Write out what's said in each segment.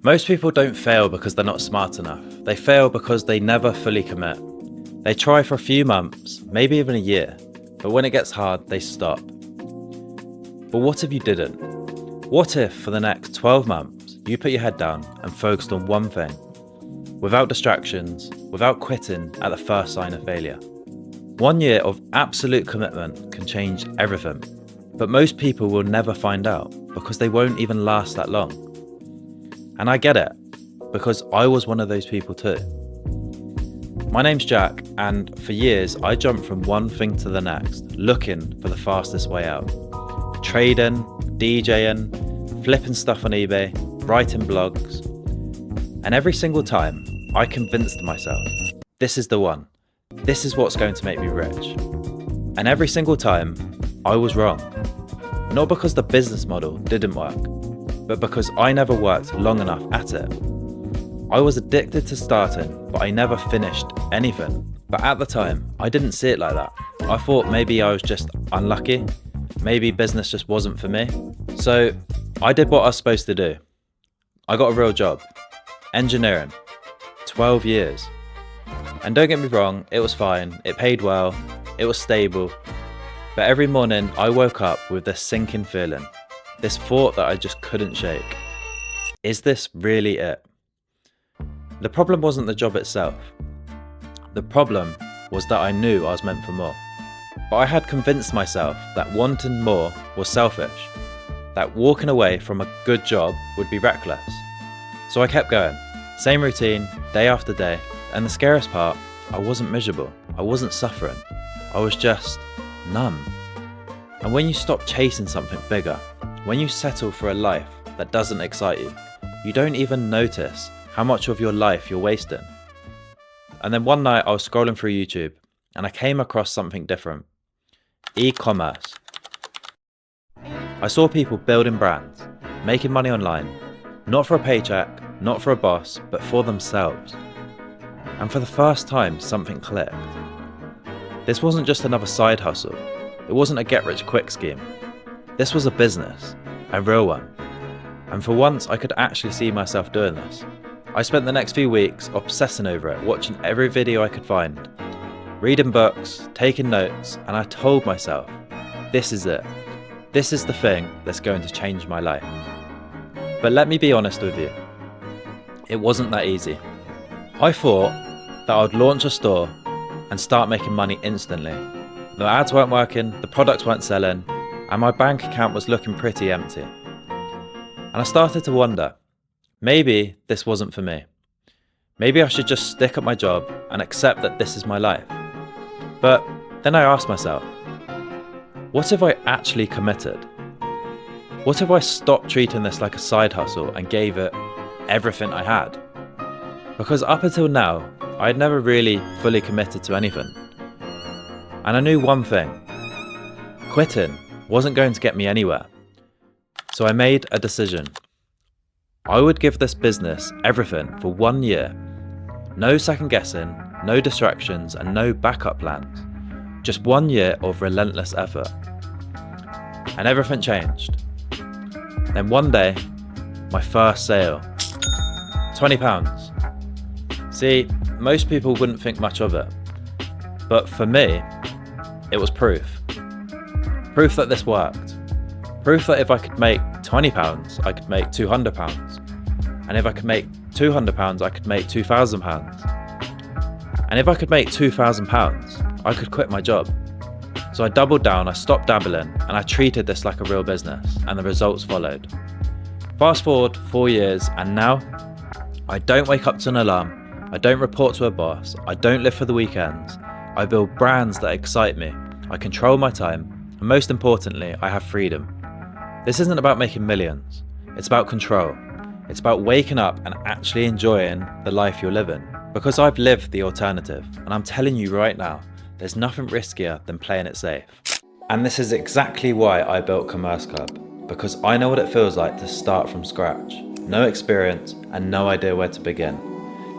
Most people don't fail because they're not smart enough. They fail because they never fully commit. They try for a few months, maybe even a year, but when it gets hard, they stop. But what if you didn't? What if for the next 12 months, you put your head down and focused on one thing, without distractions, without quitting at the first sign of failure? 1 year of absolute commitment can change everything, but most people will never find out because they won't even last that long. And I get it, because I was one of those people too. My name's Jack, and for years I jumped from one thing to the next, looking for the fastest way out. Trading, DJing, flipping stuff on eBay, writing blogs. And every single time, I convinced myself, this is the one. This is what's going to make me rich. And every single time, I was wrong. Not because the business model didn't work, but because I never worked long enough at it. I was addicted to starting, but I never finished anything. But at the time, I didn't see it like that. I thought maybe I was just unlucky. Maybe business just wasn't for me. So I did what I was supposed to do. I got a real job. Engineering. 12 years. And don't get me wrong, it was fine. It paid well. It was stable. But every morning I woke up with this sinking feeling. This thought that I just couldn't shake. Is this really it? The problem wasn't the job itself. The problem was that I knew I was meant for more. But I had convinced myself that wanting more was selfish, that walking away from a good job would be reckless. So I kept going, same routine, day after day, and the scariest part, I wasn't miserable, I wasn't suffering, I was just numb. And when you stop chasing something bigger, when you settle for a life that doesn't excite you, you don't even notice how much of your life you're wasting. And then one night I was scrolling through YouTube and I came across something different. E-commerce. I saw people building brands, making money online, not for a paycheck, not for a boss, but for themselves. And for the first time, something clicked. This wasn't just another side hustle. It wasn't a get-rich-quick scheme. This was a business, a real one. And for once, I could actually see myself doing this. I spent the next few weeks obsessing over it, watching every video I could find, reading books, taking notes, and I told myself, this is it. This is the thing that's going to change my life. But let me be honest with you. It wasn't that easy. I thought that I would launch a store and start making money instantly. The ads weren't working, the products weren't selling, and my bank account was looking pretty empty. And I started to wonder, maybe this wasn't for me. Maybe I should just stick at my job and accept that this is my life. But then I asked myself, what if I actually committed? What if I stopped treating this like a side hustle and gave it everything I had? Because up until now, I had never really fully committed to anything. And I knew one thing. Quitting wasn't going to get me anywhere. So I made a decision. I would give this business everything for 1 year. No second guessing, no distractions, and no backup plans. Just 1 year of relentless effort. And everything changed. Then one day, my first sale. £20. See, most people wouldn't think much of it. But for me, it was proof. Proof that this worked. Proof that if I could make £20, I could make £200. And if I could make £200, I could make £2,000. And if I could make £2,000, I could quit my job. So I doubled down, I stopped dabbling, and I treated this like a real business, and the results followed. Fast forward 4 years, and now, I don't wake up to an alarm, I don't report to a boss, I don't live for the weekends, I build brands that excite me, I control my time, and most importantly, I have freedom. This isn't about making millions, it's about control. It's about waking up and actually enjoying the life you're living. Because I've lived the alternative, and I'm telling you right now, there's nothing riskier than playing it safe. And this is exactly why I built Commerce Club, because I know what it feels like to start from scratch. No experience and no idea where to begin.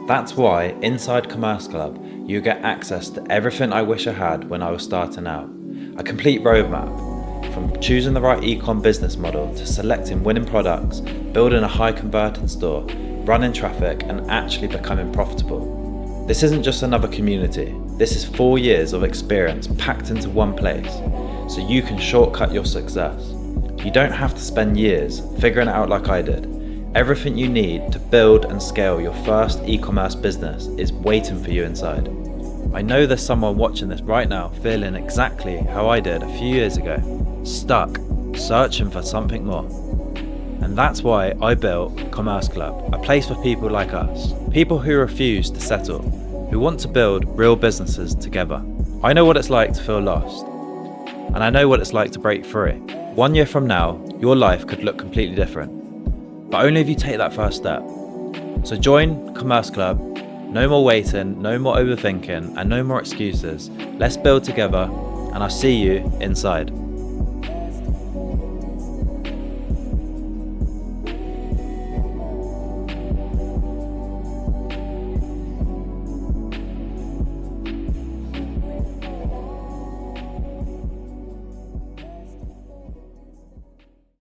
That's why inside Commerce Club, you get access to everything I wish I had when I was starting out. A complete roadmap, from choosing the right e-com business model to selecting winning products, building a high converting store, running traffic, and actually becoming profitable. This isn't just another community. This is 4 years of experience packed into one place, so you can shortcut your success. You don't have to spend years figuring it out like I did. Everything you need to build and scale your first e-commerce business is waiting for you inside. I know there's someone watching this right now feeling exactly how I did a few years ago, stuck, searching for something more. And that's why I built Commerce Club, a place for people like us, people who refuse to settle, who want to build real businesses together. I know what it's like to feel lost, and I know what it's like to break free. 1 year from now, your life could look completely different, but only if you take that first step. So join Commerce Club. No more waiting, no more overthinking, and no more excuses. Let's build together, and I'll see you inside.